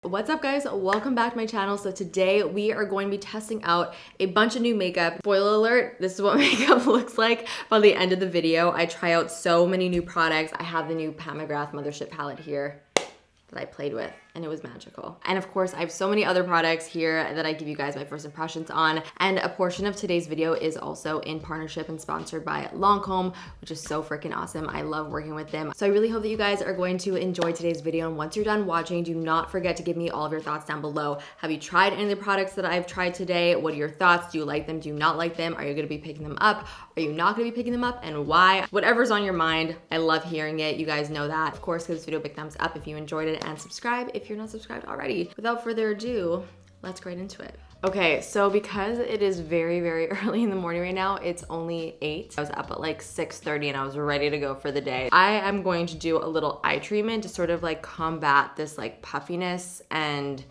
What's up guys, welcome back to my channel. So today we are going to be testing out a bunch of new makeup. Spoiler alert, this is what makeup looks like by the end of the video. I try out so many new products. I have the new Pat McGrath Mothership palette here that I played with and it was magical. And of course, I have so many other products here that I give you guys my first impressions on. And a portion of today's video is also in partnership and sponsored by LANCOME, which is so freaking awesome. I love working with them. So I really hope that you guys are going to enjoy today's video. And once you're done watching, do not forget to give me all of your thoughts down below. Have you tried any of the products that I've tried today? What are your thoughts? Do you like them? Do you not like them? Are you gonna be picking them up? Are you not gonna be picking them up, and why? Whatever's on your mind, I love hearing it. You guys know that. Of course, give this video a big thumbs up if you enjoyed it, and subscribe if you're not subscribed already. Without further ado, let's get right into it. Okay, so because it is very, very early in the morning right now, it's only 8. I was up at like 6:30 and I was ready to go for the day. I am going to do a little eye treatment to sort of like combat this like puffiness and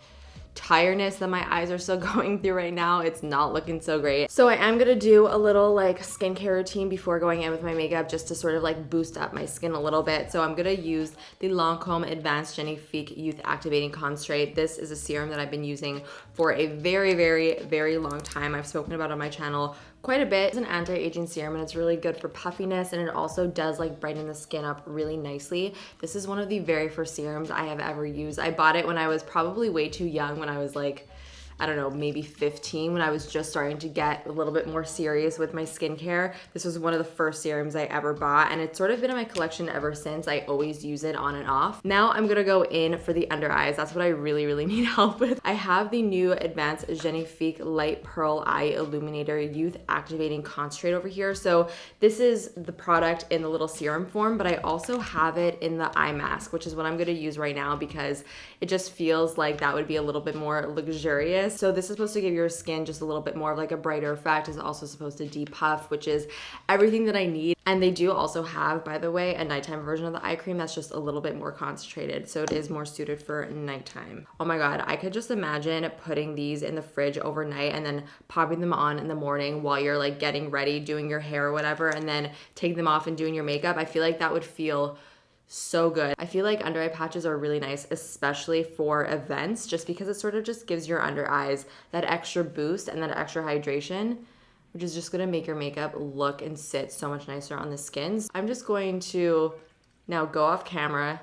tiredness that my eyes are still going through right now. It's not looking so great. So I am gonna do a little like skincare routine before going in with my makeup just to sort of like boost up my skin a little bit. So I'm gonna use the Lancome Advanced GENIFIQUE Youth Activating Concentrate. This is a serum that I've been using for a very, very, very long time. I've spoken about it on my channel quite a bit. It's an anti-aging serum and it's really good for puffiness, and it also does like brighten the skin up really nicely. This is one of the very first serums I have ever used. I bought it when I was probably way too young, when I was like, I don't know, maybe 15, when I was just starting to get a little bit more serious with my skincare. This was one of the first serums I ever bought, and it's sort of been in my collection ever since. I always use it on and off. Now I'm gonna go in for the under eyes. That's what I really, really need help with. I have the new Advanced GENIFIQUE Light Pearl Eye Illuminator Youth Activating Concentrate over here. So this is the product in the little serum form, but I also have it in the eye mask, which is what I'm gonna use right now because it just feels like that would be a little bit more luxurious. So this is supposed to give your skin just a little bit more of like a brighter effect. It's also supposed to depuff, which is everything that I need. And they do also have, by the way, a nighttime version of the eye cream that's just a little bit more concentrated. So it is more suited for nighttime. Oh my God, I could just imagine putting these in the fridge overnight and then popping them on in the morning while you're like getting ready, doing your hair or whatever, and then taking them off and doing your makeup. I feel like that would feel so good. I feel like under eye patches are really nice, especially for events, just because it sort of just gives your under eyes that extra boost and that extra hydration, which is just gonna make your makeup look and sit so much nicer on the skin. I'm just going to now go off camera,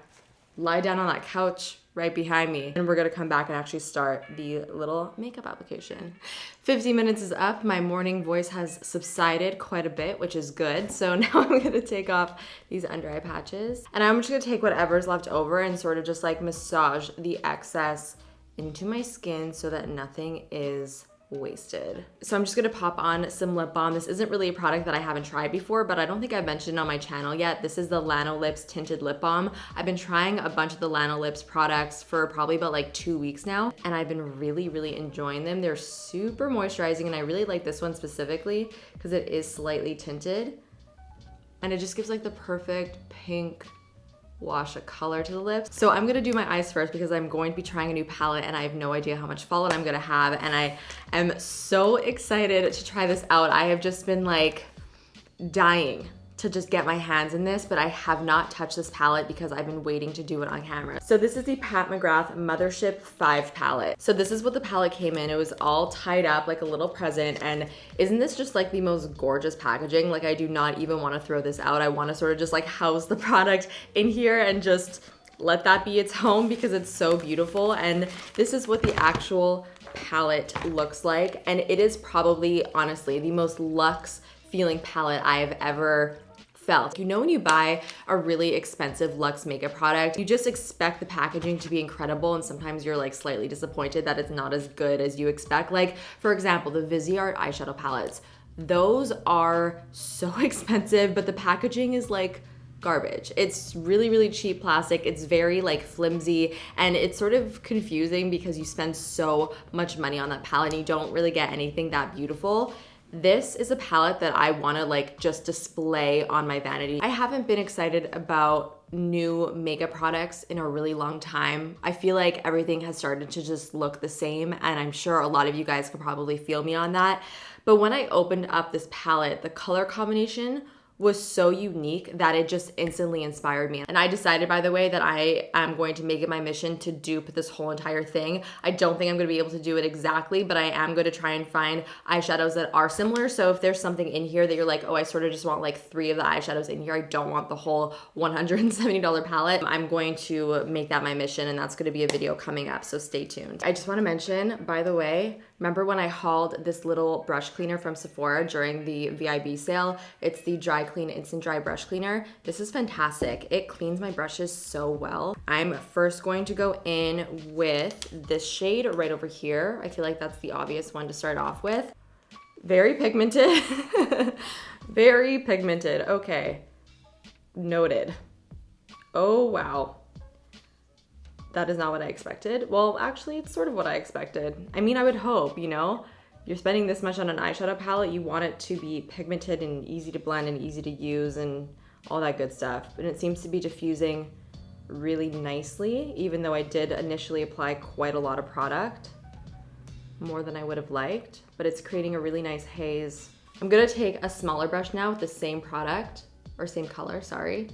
lie down on that couch right behind me, and we're gonna come back and actually start the little makeup application. 15 minutes is up. My morning voice has subsided quite a bit, which is good. So now I'm gonna take off these under eye patches, and I'm just gonna take whatever's left over and sort of just like massage the excess into my skin so that nothing is wasted. So I'm just gonna pop on some lip balm. This isn't really a product that I haven't tried before, but I don't think I've mentioned it on my channel yet. This is the LANOLIPS Tinted Lip Balm. I've been trying a bunch of the LANOLIPS products for probably about like 2 weeks now, and I've been really, really enjoying them. They're super moisturizing, and I really like this one specifically because it is slightly tinted, and it just gives like the perfect pink wash of color to the lips. So I'm gonna do my eyes first because I'm going to be trying a new palette and I have no idea how much fallout I'm gonna have, and I am so excited to try this out. I have just been like dying to just get my hands in this, but I have not touched this palette because I've been waiting to do it on camera. So this is the Pat McGrath Mothership 5 palette. So this is what the palette came in. It was all tied up like a little present, and isn't this just like the most gorgeous packaging? Like I do not even want to throw this out. I want to sort of just like house the product in here and just let that be its home because it's so beautiful. And this is what the actual palette looks like, and it is probably honestly the most luxe feeling palette I have ever felt. You know, when you buy a really expensive luxe makeup product, you just expect the packaging to be incredible, and sometimes you're like slightly disappointed that it's not as good as you expect. Like for example, the Viseart eyeshadow palettes. Those are so expensive, but the packaging is like garbage. It's really, really cheap plastic. It's very like flimsy, and it's sort of confusing because you spend so much money on that palette and you don't really get anything that beautiful. This is a palette that I want to like just display on my vanity. I haven't been excited about new makeup products in a really long time. I feel like everything has started to just look the same, and I'm sure a lot of you guys could probably feel me on that. But when I opened up this palette, the color combination was so unique that it just instantly inspired me. And I decided, by the way, that I am going to make it my mission to dupe this whole entire thing. I don't think I'm gonna be able to do it exactly, but I am gonna try and find eyeshadows that are similar. So if there's something in here that you're like, oh, I sort of just want like 3 of the eyeshadows in here, I don't want the whole $170 palette, I'm going to make that my mission, and that's gonna be a video coming up, so stay tuned. I just wanna mention, by the way, remember when I hauled this little brush cleaner from Sephora during the VIB sale? It's the Dry Clean Instant Dry Brush Cleaner. This is fantastic. It cleans my brushes so well. I'm first going to go in with this shade right over here. I feel like that's the obvious one to start off with. Very pigmented. Very pigmented. Okay. Noted. Oh, wow. That is not what I expected. Well, actually, it's sort of what I expected. I mean, I would hope, you know? You're spending this much on an eyeshadow palette, you want it to be pigmented and easy to blend and easy to use and all that good stuff. And it seems to be diffusing really nicely, even though I did initially apply quite a lot of product, more than I would have liked, but it's creating a really nice haze. I'm gonna take a smaller brush now with the same product, or same color, sorry,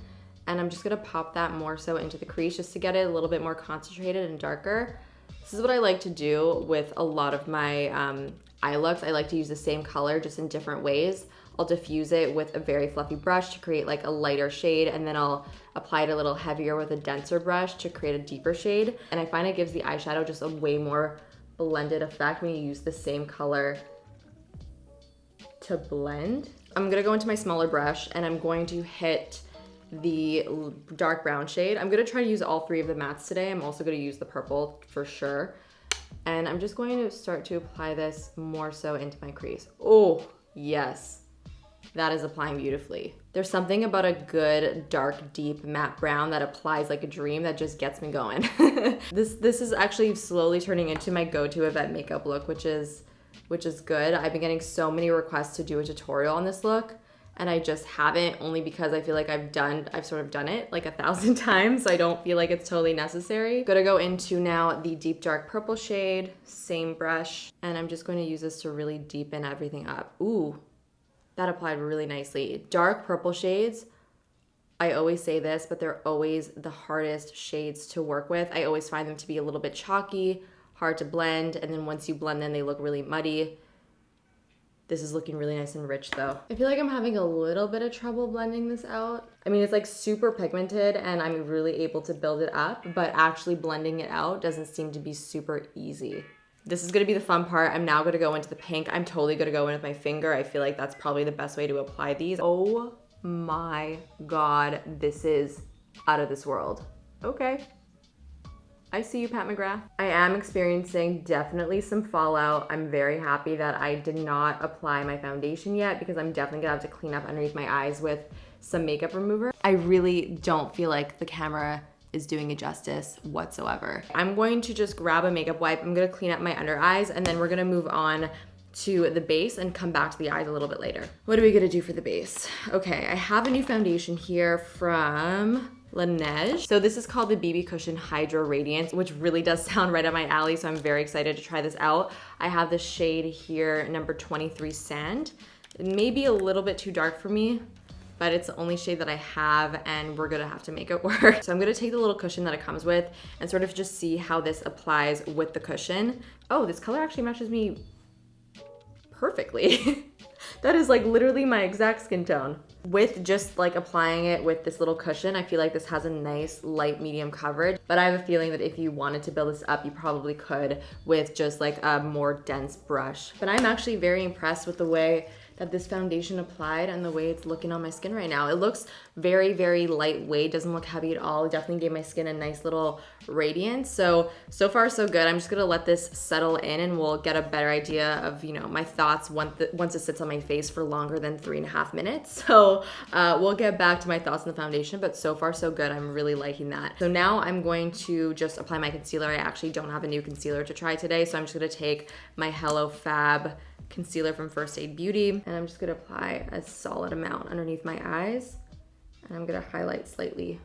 and I'm just gonna pop that more so into the crease just to get it a little bit more concentrated and darker. This is what I like to do with a lot of my eye looks. I like to use the same color just in different ways. I'll diffuse it with a very fluffy brush to create like a lighter shade, and then I'll apply it a little heavier with a denser brush to create a deeper shade. And I find it gives the eyeshadow just a way more blended effect when you use the same color to blend. I'm gonna go into my smaller brush and I'm going to hit the dark brown shade. I'm gonna try to use all 3 of the mattes today. I'm also gonna use the purple for sure. And I'm just going to start to apply this more so into my crease. Oh, yes. That is applying beautifully. There's something about a good, dark, deep matte brown that applies like a dream that just gets me going. This is actually slowly turning into my go-to event makeup look, which is good. I've been getting so many requests to do a tutorial on this look, and I just haven't, only because I feel like I've sort of done it like 1,000 times, so I don't feel like it's totally necessary. Gonna go into now the deep dark purple shade, same brush, and I'm just going to use this to really deepen everything up. Ooh, that applied really nicely. Dark purple shades, I always say this, but they're always the hardest shades to work with. I always find them to be a little bit chalky, hard to blend, and then once you blend them, they look really muddy. This is looking really nice and rich though. I feel like I'm having a little bit of trouble blending this out. I mean, it's like super pigmented and I'm really able to build it up, but actually blending it out doesn't seem to be super easy. This is gonna be the fun part. I'm now gonna go into the pink. I'm totally gonna go in with my finger. I feel like that's probably the best way to apply these. Oh my God, this is out of this world. Okay. I see you, Pat McGrath. I am experiencing definitely some fallout. I'm very happy that I did not apply my foundation yet because I'm definitely gonna have to clean up underneath my eyes with some makeup remover. I really don't feel like the camera is doing it justice whatsoever. I'm going to just grab a makeup wipe. I'm gonna clean up my under eyes and then we're gonna move on to the base and come back to the eyes a little bit later. What are we gonna do for the base? Okay, I have a new foundation here from Laneige. So this is called the BB Cushion Hydro Radiance, which really does sound right up my alley, so I'm very excited to try this out. I have the shade here, number 23 Sand. It may be a little bit too dark for me, but it's the only shade that I have and we're gonna have to make it work. So I'm gonna take the little cushion that it comes with and sort of just see how this applies with the cushion. Oh, this color actually matches me perfectly. That is like literally my exact skin tone. With just like applying it with this little cushion, I feel like this has a nice light medium coverage, but I have a feeling that if you wanted to build this up, you probably could with just like a more dense brush. But I'm actually very impressed with the way that this foundation applied and the way it's looking on my skin right now. It looks very, very lightweight, doesn't look heavy at all. It definitely gave my skin a nice little radiance. So far so good. I'm just gonna let this settle in and we'll get a better idea of, you know, my thoughts once it sits on my face for longer than 3.5 minutes. So we'll get back to my thoughts on the foundation, but so far so good. I'm really liking that. So now I'm going to just apply my concealer. I actually don't have a new concealer to try today, so I'm just gonna take my Hello Fab concealer from First Aid Beauty, and I'm just gonna apply a solid amount underneath my eyes, and I'm gonna highlight slightly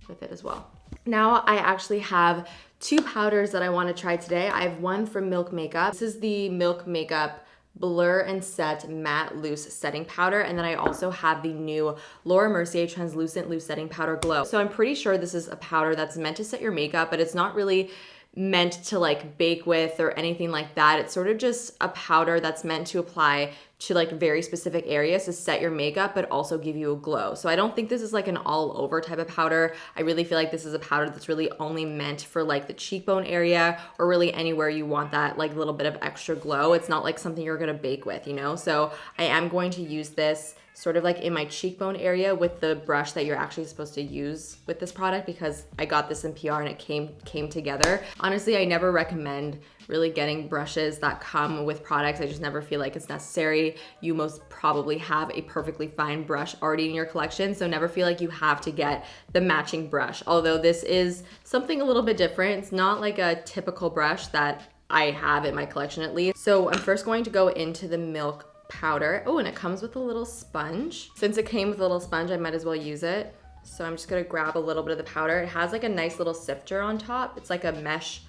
with it as well. Now I actually have 2 powders that I wanna try today. I have one from Milk Makeup. This is the Milk Makeup Blur and Set Matte Loose Setting Powder. And then I also have the new Laura Mercier Translucent Loose Setting Powder Glow. So I'm pretty sure this is a powder that's meant to set your makeup, but it's not really meant to like bake with or anything like that. It's sort of just a powder that's meant to apply to like very specific areas to set your makeup, but also give you a glow. So I don't think this is like an all over type of powder. I really feel like this is a powder that's really only meant for like the cheekbone area or really anywhere you want that like little bit of extra glow. It's not like something you're gonna bake with, you know? So I am going to use this sort of like in my cheekbone area with the brush that you're actually supposed to use with this product, because I got this in PR and it came together. Honestly, I never recommend really getting brushes that come with products. I just never feel like it's necessary. You most probably have a perfectly fine brush already in your collection, so never feel like you have to get the matching brush. Although this is something a little bit different. It's not like a typical brush that I have in my collection at least. So I'm first going to go into the Milk powder. Oh, and it comes with a little sponge. Since it came with a little sponge, I might as well use it. So I'm just gonna grab a little bit of the powder. It has like a nice little sifter on top. It's like a mesh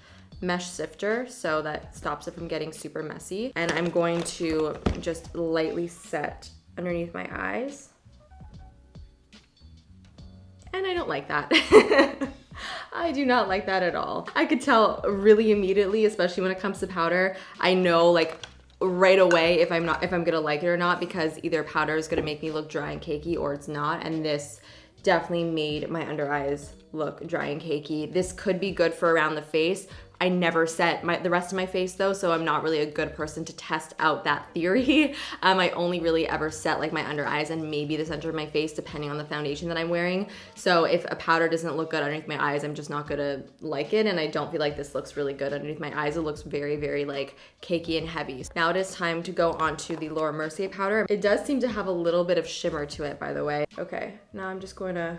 sifter, so that stops it from getting super messy. And I'm going to just lightly set underneath my eyes. And I don't like that. I do not like that at all. I could tell really immediately, especially when it comes to powder. I know like right away if I'm gonna like it or not, because either powder is gonna make me look dry and cakey or it's not, and this definitely made my under eyes look dry and cakey. This could be good for around the face. I never set the rest of my face though, so I'm not really a good person to test out that theory. I only really ever set like my under eyes and maybe the center of my face depending on the foundation that I'm wearing. So if a powder doesn't look good underneath my eyes, I'm just not gonna like it, and I don't feel like this looks really good underneath my eyes. It looks very, very like cakey and heavy. Now it is time to go on to the Laura Mercier powder. It does seem to have a little bit of shimmer to it, by the way. Okay, now I'm just going to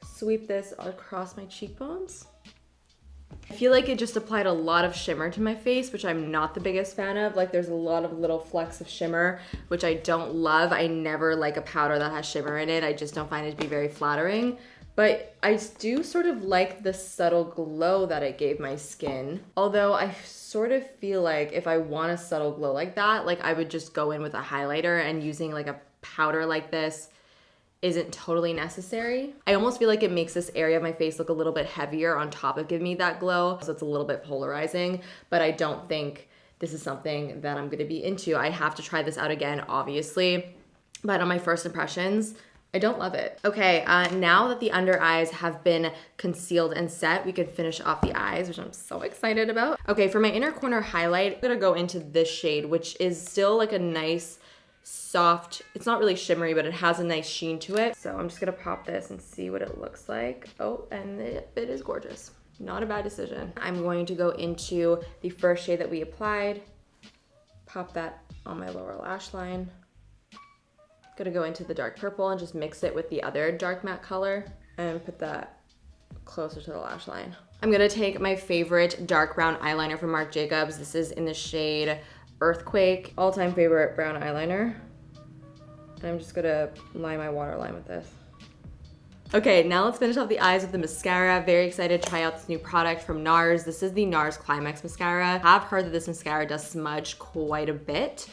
sweep this across my cheekbones. I feel like it just applied a lot of shimmer to my face, which I'm not the biggest fan of. Like there's a lot of little flecks of shimmer, which I don't love. I never like a powder that has shimmer in it. I just don't find it to be very flattering. But I do sort of like the subtle glow that it gave my skin. Although I sort of feel like if I want a subtle glow like that, like I would just go in with a highlighter, and using like a powder like this isn't totally necessary. I almost feel like it makes this area of my face look a little bit heavier on top of giving me that glow, so it's a little bit polarizing, but I don't think this is something that I'm gonna be into. I have to try this out again, obviously, but on my first impressions, I don't love it. Okay, now that the under eyes have been concealed and set, we can finish off the eyes, which I'm so excited about. Okay, for my inner corner highlight, I'm gonna go into this shade, which is still like a nice, soft, it's not really shimmery, but it has a nice sheen to it. So I'm just gonna pop this and see what it looks like. Oh, and it is gorgeous. Not a bad decision. I'm going to go into the first shade that we applied, pop that on my lower lash line. Gonna go into the dark purple and just mix it with the other dark matte color and put that closer to the lash line. I'm gonna take my favorite dark brown eyeliner from Marc Jacobs. This is in the shade Earthquake, all-time favorite brown eyeliner. And I'm just gonna line my waterline with this. Okay, now let's finish off the eyes with the mascara. Very excited to try out this new product from NARS. This is the NARS CLIMAX mascara. I've heard that this mascara does smudge quite a bit,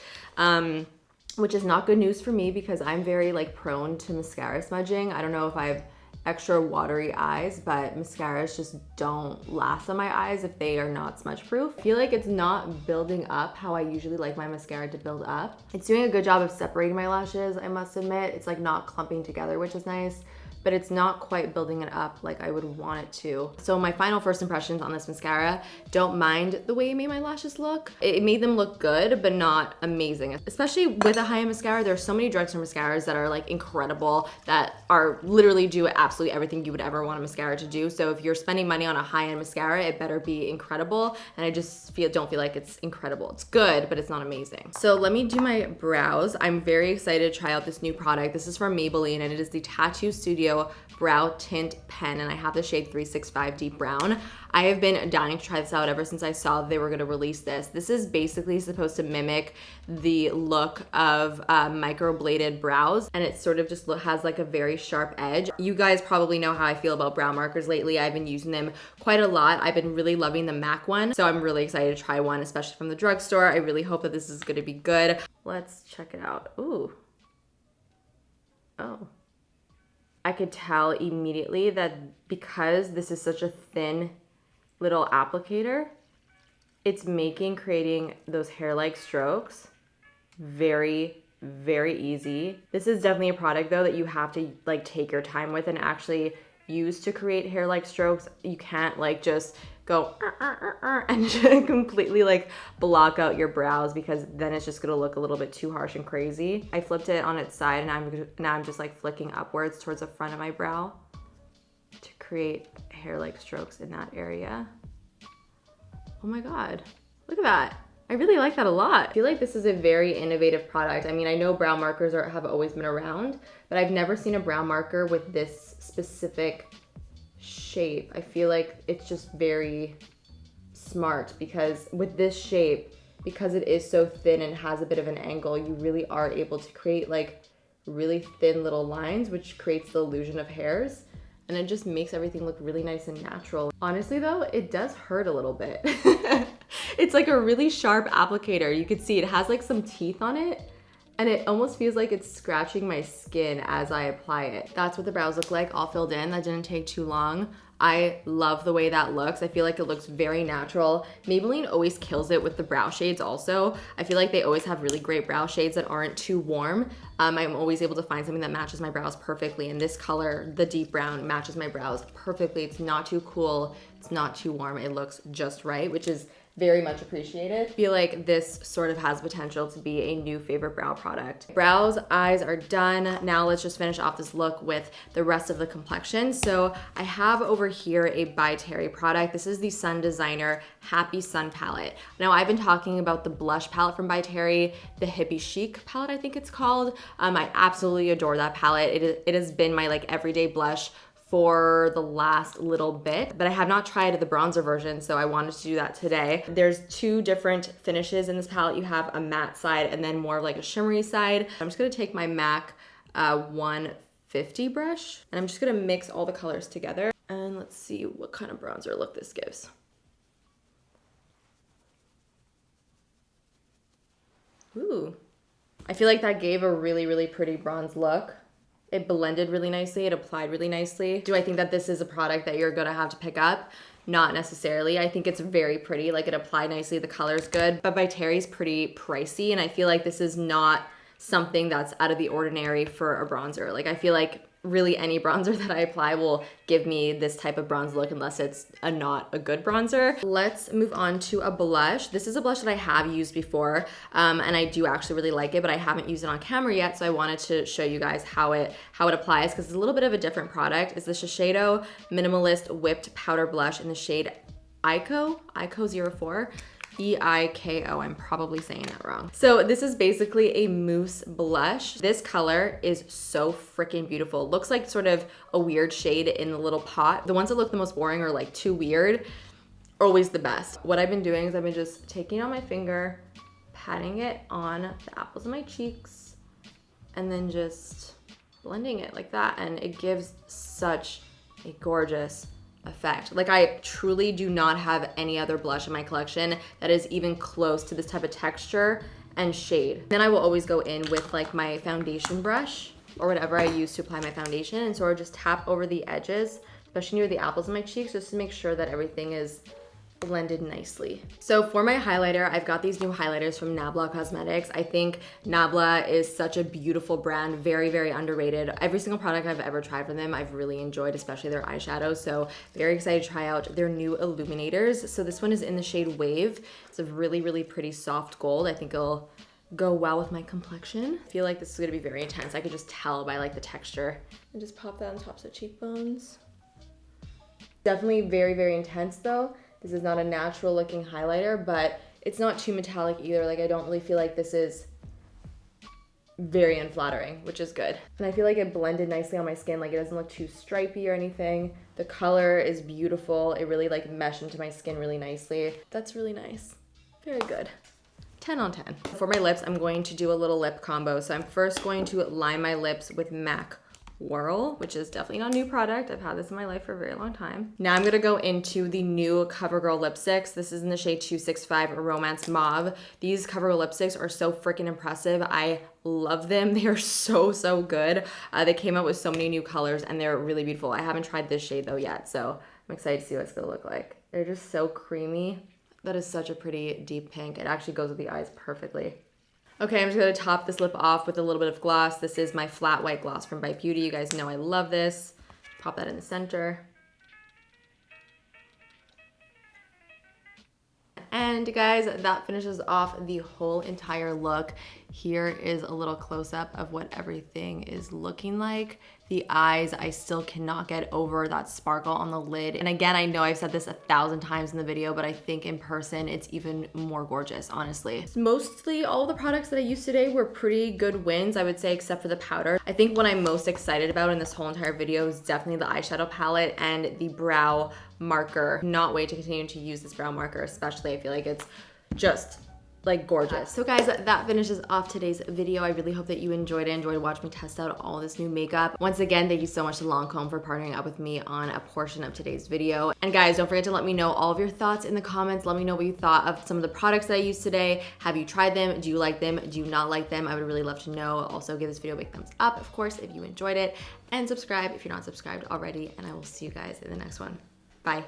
which is not good news for me because I'm very like prone to mascara smudging. I don't know if I have extra watery eyes, but mascaras just don't last on my eyes if they are not smudge proof. I feel like it's not building up how I usually like my mascara to build up. It's doing a good job of separating my lashes, I must admit. It's like not clumping together, which is nice, but it's not quite building it up like I would want it to. So my final first impressions on this mascara, don't mind the way it made my lashes look. It made them look good, but not amazing. Especially with a high-end mascara, there are so many drugstore mascaras that are like incredible, that are literally do absolutely everything you would ever want a mascara to do. So if you're spending money on a high-end mascara, it better be incredible. And I just don't feel like it's incredible. It's good, but it's not amazing. So let me do my brows. I'm very excited to try out this new product. This is from Maybelline and it is the Tattoo Studio Shiseido Brow Tint Pen, and I have the shade 365 Deep Brown. I have been dying to try this out ever since I saw they were gonna release this. This is basically supposed to mimic the look of microbladed brows, and it sort of just has like a very sharp edge. You guys probably know how I feel about brow markers lately. I've been using them quite a lot. I've been really loving the MAC one, so I'm really excited to try one, especially from the drugstore. I really hope that this is gonna be good. Let's check it out. Ooh. Oh. I could tell immediately that because this is such a thin little applicator, it's creating those hair-like strokes very, very easy. This is definitely a product though that you have to like take your time with and actually use to create hair-like strokes. You can't like just go and just completely like block out your brows, because then it's just gonna look a little bit too harsh and crazy. I flipped it on its side, and now I'm just like flicking upwards towards the front of my brow to create hair-like strokes in that area. Oh my God, look at that. I really like that a lot. I feel like this is a very innovative product. I mean, I know brow markers have always been around, but I've never seen a brow marker with this specific shape. I feel like it's just very smart, because with this shape, because it is so thin and has a bit of an angle, you really are able to create like really thin little lines, which creates the illusion of hairs, and it just makes everything look really nice and natural. Honestly though, it does hurt a little bit. It's like a really sharp applicator. You can see it has like some teeth on it, and it almost feels like it's scratching my skin as I apply it. That's what the brows look like, all filled in. That didn't take too long. I love the way that looks. I feel like it looks very natural. Maybelline always kills it with the brow shades also. I feel like they always have really great brow shades that aren't too warm. I'm always able to find something that matches my brows perfectly, and this color, the deep brown, matches my brows perfectly. It's not too cool, it's not too warm. It looks just right, which is very much appreciated. I feel like this sort of has potential to be a new favorite brow product. Brows, eyes are done. Now let's just finish off this look with the rest of the complexion. So I have over here a BYTERRY product. This is the Sun Designer Happy Sun palette. Now I've been talking about the blush palette from BYTERRY, the Hippie Chic palette I think it's called. I absolutely adore that palette. It has been my like everyday blush for the last little bit, but I have not tried the bronzer version, so I wanted to do that today. There's two different finishes in this palette. You have a matte side and then more of like a shimmery side. I'm just gonna take my MAC 150 brush, and I'm just gonna mix all the colors together. And let's see what kind of bronzer look this gives. Ooh, I feel like that gave a really, really pretty bronze look. It blended really nicely, it applied really nicely. Do I think that this is a product that you're gonna have to pick up? Not necessarily. I think it's very pretty, like it applied nicely, the color's good, but BYTERRY's pretty pricey, and I feel like this is not something that's out of the ordinary for a bronzer. Like I feel like really any bronzer that I apply will give me this type of bronze look unless it's not a good bronzer. Let's move on to a blush. This is a blush that I have used before, and I do actually really like it, but I haven't used it on camera yet, so I wanted to show you guys how it applies, because it's a little bit of a different product. It's the Shiseido Minimalist Whipped Powder Blush in the shade EIKO 04. EIKO, I'm probably saying that wrong. So this is basically a mousse blush. This color is so freaking beautiful. It looks like sort of a weird shade in the little pot. The ones that look the most boring or like too weird are always the best. What I've been doing is I've been just taking it on my finger, patting it on the apples of my cheeks, and then just blending it like that. And it gives such a gorgeous effect. Like I truly do not have any other blush in my collection that is even close to this type of texture and shade. Then I will always go in with like my foundation brush or whatever I use to apply my foundation, and sort of just tap over the edges, especially near the apples of my cheeks, just to make sure that everything is blended nicely. So for my highlighter, I've got these new highlighters from NABLA Cosmetics. I think NABLA is such a beautiful brand, very, very underrated. Every single product I've ever tried from them, I've really enjoyed, especially their eyeshadows. So very excited to try out their new illuminators. So this one is in the shade Wave. It's a really, really pretty soft gold. I think it'll go well with my complexion. I feel like this is gonna be very intense. I could just tell by like the texture. And just pop that on tops of cheekbones. Definitely very, very intense though. This is not a natural looking highlighter, but it's not too metallic either. Like I don't really feel like this is very unflattering, which is good. And I feel like it blended nicely on my skin. Like it doesn't look too stripy or anything. The color is beautiful. It really like meshed into my skin really nicely. That's really nice. Very good. 10 on 10. For my lips, I'm going to do a little lip combo. So I'm first going to line my lips with MAC Whirl, which is definitely not a new product. I've had this in my life for a very long time. Now I'm gonna go into the new CoverGirl lipsticks. This is in the shade 265 Romance Mauve. These CoverGirl lipsticks are so freaking impressive. I love them. They are so, so good. They came out with so many new colors and they're really beautiful. I haven't tried this shade though yet, so I'm excited to see what it's gonna look like. They're just so creamy. That is such a pretty deep pink. It actually goes with the eyes perfectly. Okay, I'm just gonna top this lip off with a little bit of gloss. This is my flat white gloss from Bite Beauty. You guys know I love this. Pop that in the center. And guys, that finishes off the whole entire look. Here is a little close-up of what everything is looking like. The eyes, I still cannot get over that sparkle on the lid. And again, I know I've said this 1,000 times in the video, but I think in person, it's even more gorgeous, honestly. Mostly all the products that I used today were pretty good wins, I would say, except for the powder. I think what I'm most excited about in this whole entire video is definitely the eyeshadow palette and the brow marker. Cannot wait to continue to use this brow marker, especially. I feel like it's just like gorgeous. So guys, that finishes off today's video. I really hope that you enjoyed it, enjoyed watching me test out all this new makeup. Once again, thank you so much to LANCOME for partnering up with me on a portion of today's video. And guys, don't forget to let me know all of your thoughts in the comments. Let me know what you thought of some of the products that I used today. Have you tried them? Do you like them? Do you not like them? I would really love to know. Also, give this video a big thumbs up, of course, if you enjoyed it. And subscribe if you're not subscribed already. And I will see you guys in the next one. Bye.